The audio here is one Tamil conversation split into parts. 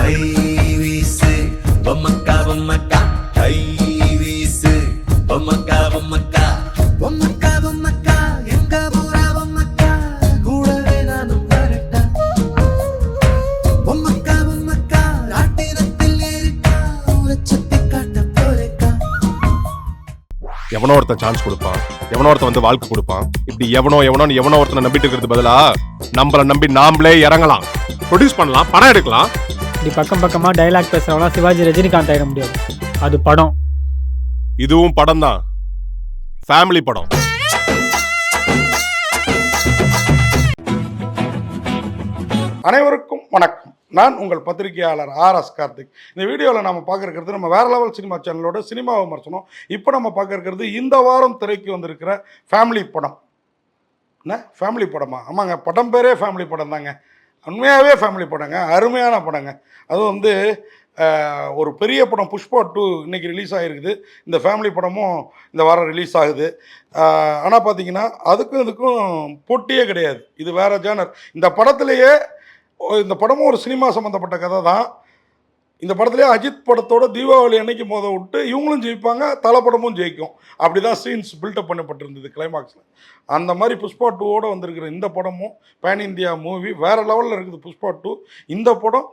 கை வீசு பொம்மக்கா பொம்மக்கா கை வீசு பொம்மக்கா பொம்மக்கா பொம்மக்கா பொம்மக்கா எங்க போறா பொம்மக்கா கூடவே நானும் வரட்டா பொம்மக்கா பொம்மக்கா ராட்டினத்தில் ஏறிட்டா உரச்சத்தை காட்ட போறேக்கா. எவனோ ஒருத்தன் சான்ஸ் கொடுப்பான், எவனோ ஒருத்தன் வந்து வாழ்க்கை கொடுப்பான். இப்படி எவனோ ஒருத்தனை நம்பிட்டு இருக்கிறது பதிலா நம்மள நம்பி நாமளே இறங்கலாம், ப்ரொடியூஸ் பண்ணலாம், படம் எடுக்கலாம். இப்படி பக்கம் பக்கமா டைலாக் பேசுறவனா சிவாஜி ரஜினிகாந்த் ஆயிட முடியாது. அது படம். இதுவும் படம் தான், ஃபேமிலி படம். அனைவருக்கும் வணக்கம். நான் உங்கள் பத்திரிகையாளர் RS கார்த்திக். இந்த வீடியோவில் நம்ம பார்க்க இருக்கிறது நம்ம வேற லெவல் சினிமா சேனலோட சினிமா விமர்சனம். இப்போ நம்ம பார்க்க இருக்கிறது இந்த வாரம் திரைக்கு வந்திருக்கிற ஃபேமிலி படம். என்ன ஃபேமிலி படமா? ஆமாங்க, படம் பேரே ஃபேமிலி படம் தாங்க. உண்மையாகவே ஃபேமிலி படங்க, அருமையான படங்க. அதுவும் ஒரு பெரிய படம் புஷ்பா 2 இன்றைக்கி ரிலீஸ் ஆகிருக்குது. இந்த ஃபேமிலி படமும் இந்த வாரம் ரிலீஸ் ஆகுது. ஆனால் பார்த்தீங்கன்னா அதுக்கும் இதுக்கும் போட்டியே கிடையாது. இது வேறு ஜானர். இந்த படத்துலேயே இந்த படமும் ஒரு சினிமா சம்மந்தப்பட்ட கதை தான். இந்த படத்துலேயே அஜித் படத்தோட தீபாவளி அன்னைக்கு விட்டு இவங்களும் ஜெயிப்பாங்க, தலை படமும் ஜெயிக்கும். அப்படி தான் சீன்ஸ் பில்டப் பண்ணப்பட்டிருந்தது கிளைமாக்ஸில். அந்த மாதிரி புஷ்பா 2 வந்திருக்கிற இந்த படமும் பேன் இந்தியா மூவி வேறு லெவலில் இருக்குது. புஷ்பா 2 இந்த படம்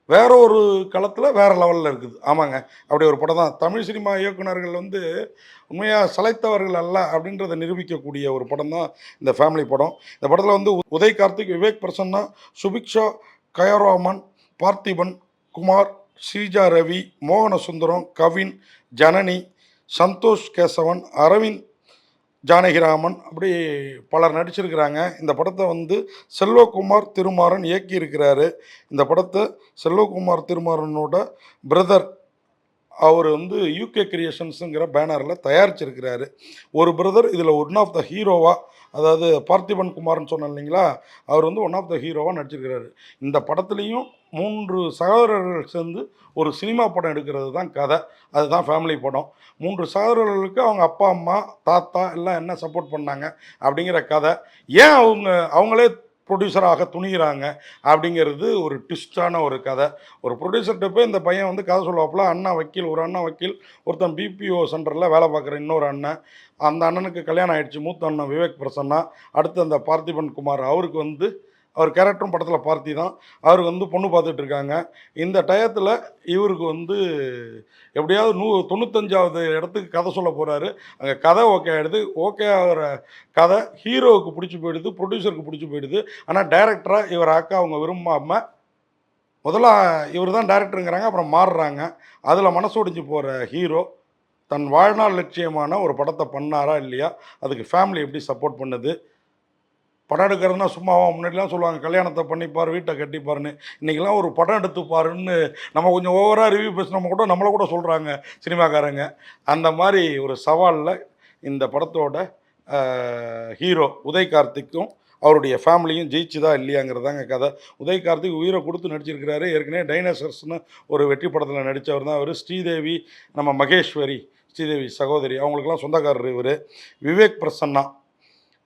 வேற ஒரு களத்தில் வேறு லெவலில் இருக்குது. ஆமாங்க, அப்படி ஒரு படம் தான். தமிழ் சினிமா இயக்குநர்கள் உண்மையாக சளைத்தவர்கள் அல்ல அப்படின்றத நிரூபிக்கக்கூடிய ஒரு படம் தான் இந்த ஃபேமிலி படம். இந்த படத்தில் உதய் கார்த்திக், விவேக் பிரசன்னா, சுபிக்ஷா, கயராமன், பார்த்திபன், குமார், ஸ்ரீஜா ரவி, மோகன சுந்தரம், கவின், ஜனனி, சந்தோஷ் கேசவன், அரவிந்த் ஜானகிராமன், அப்படி பலர் நடிச்சிருக்கிறாங்க. இந்த படத்தை செல்வகுமார் திருமாறன் இயக்கியிருக்கிறாரு. இந்த படத்தை செல்வகுமார் திருமாறனோட பிரதர் அவர் UK கிரியேஷன்ஸுங்கிற பேனரில் தயாரிச்சிருக்கிறாரு. ஒரு பிரதர் இதில் ஒன் ஆஃப் த ஹீரோவாக, அதாவது பார்த்திபன் குமார்னு சொன்னேன் இல்லைங்களா, அவர் ஒன் ஆஃப் த ஹீரோவாக நடிச்சிருக்கிறாரு. இந்த படத்துலேயும் 3 சகோதரர்கள் சேர்ந்து ஒரு சினிமா படம் எடுக்கிறது தான் கதை. அதுதான் ஃபேமிலி படம். 3 சகோதரர்களுக்கு அவங்க அப்பா அம்மா தாத்தா எல்லாம் என்ன சப்போர்ட் பண்ணாங்க அப்படிங்கிற கதை. ஏன் அவங்களே ப்ரொடியூசராக துணிகிறாங்க அப்படிங்கிறது ஒரு ட்விஸ்டான ஒரு கதை. ஒரு ப்ரொடியூசர்கிட்ட போய் இந்த பையன் கதை சொல்லுவாப்புல. அண்ணா வக்கீல், ஒரு அண்ணன் வக்கீல், ஒருத்தன் BPO சென்டரில் வேலை பார்க்குற இன்னொரு அண்ணன். அந்த அண்ணனுக்கு கல்யாணம் ஆகிடுச்சு, மூத்த அண்ணன் விவேக் பிரசன்னா. அடுத்து அந்த பார்த்திபன் குமார், அவருக்கு அவர் கேரக்டரும் படத்தில் பார்த்தி தான். அவருக்கு பொண்ணு பார்த்துட்டு இருக்காங்க. இந்த டயத்தில் இவருக்கு எப்படியாவது 95வது இடத்துக்கு கதை சொல்ல போகிறாரு. அங்கே கதை ஓகே ஆகிடுது. ஓகே ஆகிற கதை ஹீரோவுக்கு பிடிச்சி போயிடுது, ப்ரொடியூசருக்கு பிடிச்சி போயிடுது. ஆனால் டைரக்டராக இவர் அக்கா அவங்க விரும்பாமல் முதல்ல இவர் தான் டைரக்டருங்கிறாங்க, அப்புறம் மாறுறாங்க. அதில் மனசு ஒடிஞ்சு போகிற ஹீரோ தன் வாழ்நாள் லட்சியமான ஒரு படத்தை பண்ணாரா இல்லையா, அதுக்கு ஃபேமிலி எப்படி சப்போர்ட் பண்ணுது. படம் எடுக்கிறதுனா சும்மாவா? முன்னாடிலாம் சொல்லுவாங்க கல்யாணத்தை பண்ணிப்பார், வீட்டை கட்டிப்பாருன்னு. இன்றைக்கெலாம் ஒரு படம் எடுத்துப்பாருன்னு நம்ம கொஞ்சம் ஓவராக ரிவ்யூ பேசினோம் கூட நம்மளை கூட சொல்கிறாங்க சினிமாக்காரங்க. அந்த மாதிரி ஒரு சவாலில் இந்த படத்தோட ஹீரோ உதய் கார்த்திக்கும் அவருடைய ஃபேமிலியும் ஜெயிச்சுதா இல்லையாங்கிறதாங்க கதை. உதய் கார்த்திக் உயிரை கொடுத்து நடிச்சிருக்கிறாரு. ஏற்கனவே டைனோசர்ஸ்னு ஒரு வெற்றி படத்தில் நடித்தவர் தான் அவர். ஸ்ரீதேவி, நம்ம மகேஸ்வரி, ஸ்ரீதேவி சகோதரி, அவங்களுக்கெல்லாம் சொந்தக்காரர் இவர். விவேக் பிரசன்னா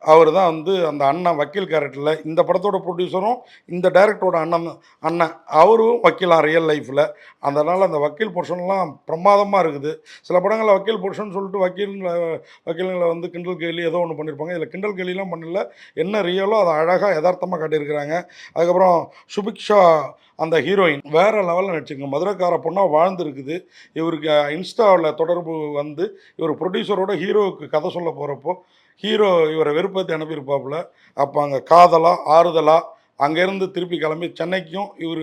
அவர் தான் அந்த அண்ணன் வக்கீல் கேரக்டரில். இந்த படத்தோட ப்ரொடியூசரும் இந்த டைரக்டரோட அண்ணன் அவரும் வக்கீலாம் ரியல் லைஃப்பில். அதனால் அந்த வக்கீல் போர்ஷன்லாம் பிரமாதமாக இருக்குது. சில படங்களில் வக்கீல் போர்ஷன் சொல்லிட்டு வக்கீலுங்களை கிண்டல் கேலி ஏதோ ஒன்று பண்ணியிருப்பாங்க. இதில் கிண்டல் கேலிலாம் பண்ணல, என்ன ரியலோ அதை அழகாக யதார்த்தமாக காட்டியிருக்கிறாங்க. அதுக்கப்புறம் சுபிக்ஷா அந்த ஹீரோயின் வேறு லெவலில் நடிச்சிருங்க. மதுரைக்கார பொண்ணாக வாழ்ந்துருக்குது. இவருக்கு இன்ஸ்டாவில் தொடர்பு இவர் ப்ரொடியூசரோட ஹீரோவுக்கு கதை சொல்ல போகிறப்போ ஹீரோ இவரை வெறுப்பத்தை அனுப்பியிருப்பாப்புல. அப்போ அங்கே காதலாக ஆறுதலாக அங்கேருந்து திருப்பி கிளம்பி சென்னைக்கும் இவர்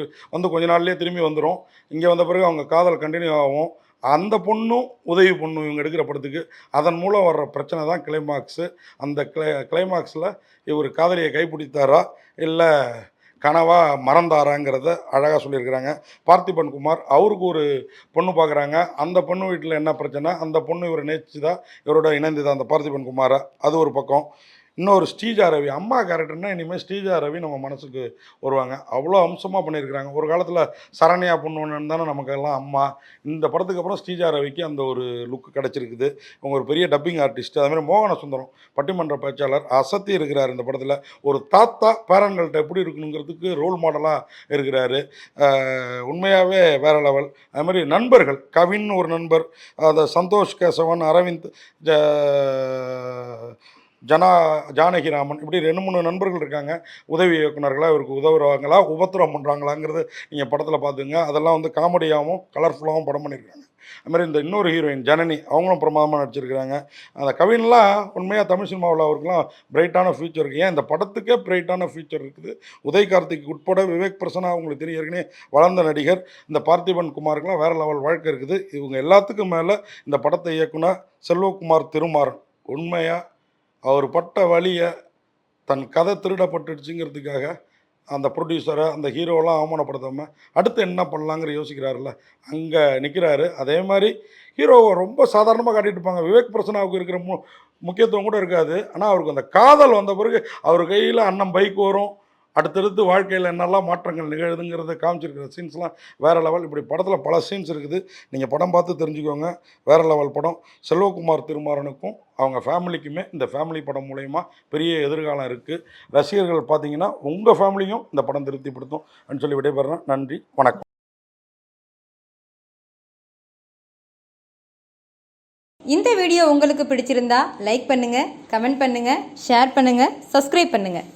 கொஞ்ச நாள்லேயே திரும்பி வந்துடும். இங்கே வந்த பிறகு அவங்க காதல் கண்டினியூ ஆகும். அந்த பொண்ணும் உதவி பொண்ணும் இவங்க எடுக்கிற படத்துக்கு. அதன் மூலம் வர்ற பிரச்சனை தான் கிளைமாக்ஸு. அந்த கிளைமாக்ஸில் இவர் காதலியை கைப்பிடித்தாரா இல்லை கனவா மறந்தாராங்கிறத அழகாக சொல்லியிருக்கிறாங்க. பார்த்திபன் குமார் அவருக்கு ஒரு பொண்ணு பார்க்குறாங்க. அந்த பொண்ணு வீட்டில் என்ன பிரச்சனை, அந்த பொண்ணு இவரை நேசிச்சுதா, இவரோட இணைந்துதான் அந்த பார்த்திபன் குமாரை, அது ஒரு பக்கம். இன்னொரு ஸ்ரீஜா ரவி அம்மா கேரக்டர்னா இனிமேல் ஸ்ரீஜா ரவி நம்ம மனசுக்கு வருவாங்க. அவ்வளோ அம்சமாக பண்ணியிருக்கிறாங்க. ஒரு காலத்தில் சரண்யா பொண்ணுன்னு தானே நமக்கெல்லாம் அம்மா. இந்த படத்துக்கு அப்புறம் ஸ்ரீஜா ரவிக்கு அந்த ஒரு லுக் கிடச்சிருக்குது. அவங்க ஒரு பெரிய டப்பிங் ஆர்டிஸ்ட். அதுமாதிரி மோகன சுந்தரம் பட்டிமன்ற பேச்சாளர் அசத்தி இருக்கிறார் இந்த படத்தில். ஒரு தாத்தா பேரன்கள்கிட்ட எப்படி இருக்கணுங்கிறதுக்கு ரோல் மாடலாக இருக்கிறாரு. உண்மையாகவே வேற லெவல். அது மாதிரி நண்பர்கள், கவின் ஒரு நண்பர், அதை சந்தோஷ் கேசவன், அரவிந்த், ஜானகிராமன், இப்படி 2-3 நண்பர்கள் இருக்காங்க. உதவி இயக்குனர்களாக இவருக்கு உதவுறாங்களா உபத்திரம் பண்ணுறாங்களாங்கிறது நீங்கள் படத்தில் பார்த்துங்க. அதெல்லாம் வந்து காமெடியாகவும் கலர்ஃபுல்லாகவும் படம் பண்ணியிருக்காங்க. அதுமாதிரி இந்த இன்னொரு ஹீரோயின் ஜனனி, அவங்களும் பிரமாதமாக நடிச்சிருக்கிறாங்க. அந்த கவின்லாம் உண்மையாக தமிழ் சினிமாவில் அவருக்குலாம் பிரைட்டான ஃபியூச்சர் இருக்குது. ஏன் இந்த படத்துக்கே பிரைட்டான ஃபியூச்சர் இருக்குது. உதய் கார்த்திக் உட்பட விவேக் பிரசன்னா அவங்களுக்கு தெரியும், ஏற்கனவே வளர்ந்த நடிகர். இந்த பார்த்திபன் குமாருக்குலாம் வேறு லெவல் வாழ்க்கை இருக்குது. இவங்க எல்லாத்துக்கும் மேலே இந்த படத்தை இயக்குன செல்வகுமார் திருமாறன் உண்மையாக அவர் பட்ட வழியை, தன் கதை திருடப்பட்டுடுச்சுங்கிறதுக்காக அந்த ப்ரொடியூசரை, அந்த ஹீரோவெல்லாம் அவமானப்படுத்தாமல் அடுத்து என்ன பண்ணலாங்கிற யோசிக்கிறாருல்ல, அங்கே நிற்கிறாரு. அதே மாதிரி ஹீரோவை ரொம்ப சாதாரணமாக காட்டிட்டு இருப்பாங்க. விவேக் பிரசன்னாவுக்கு இருக்கிற முக்கியத்துவம் கூட இருக்காது. ஆனால் அவருக்கு அந்த காதல் வந்த பிறகு அவர் கையில் அண்ணன் பைக் வரும், அடுத்தடுத்து வாழ்க்கையில் என்னெல்லாம் மாற்றங்கள் நிகழுதுங்கிறத காமிச்சிருக்கிற சீன்ஸ்லாம் வேறு லெவல். இப்படி படத்தில் பல சீன்ஸ் இருக்குது. நீங்கள் படம் பார்த்து தெரிஞ்சுக்கோங்க. வேறு லெவல் படம். செல்வகுமார் திருமாறனுக்கும் அவங்க ஃபேமிலிக்குமே இந்த ஃபேமிலி படம் மூலயமா பெரிய எதிர்காலம் இருக்குது. ரசிகர்கள் பார்த்தீங்கன்னா உங்கள் ஃபேமிலியும் இந்த படம் திருப்திப்படுத்தும் அப்படின்னு சொல்லி விடைபெறேன். நன்றி, வணக்கம். இந்த வீடியோ உங்களுக்கு பிடிச்சிருந்தா லைக் பண்ணுங்கள், கமெண்ட் பண்ணுங்கள், ஷேர் பண்ணுங்கள், சப்ஸ்கிரைப் பண்ணுங்கள்.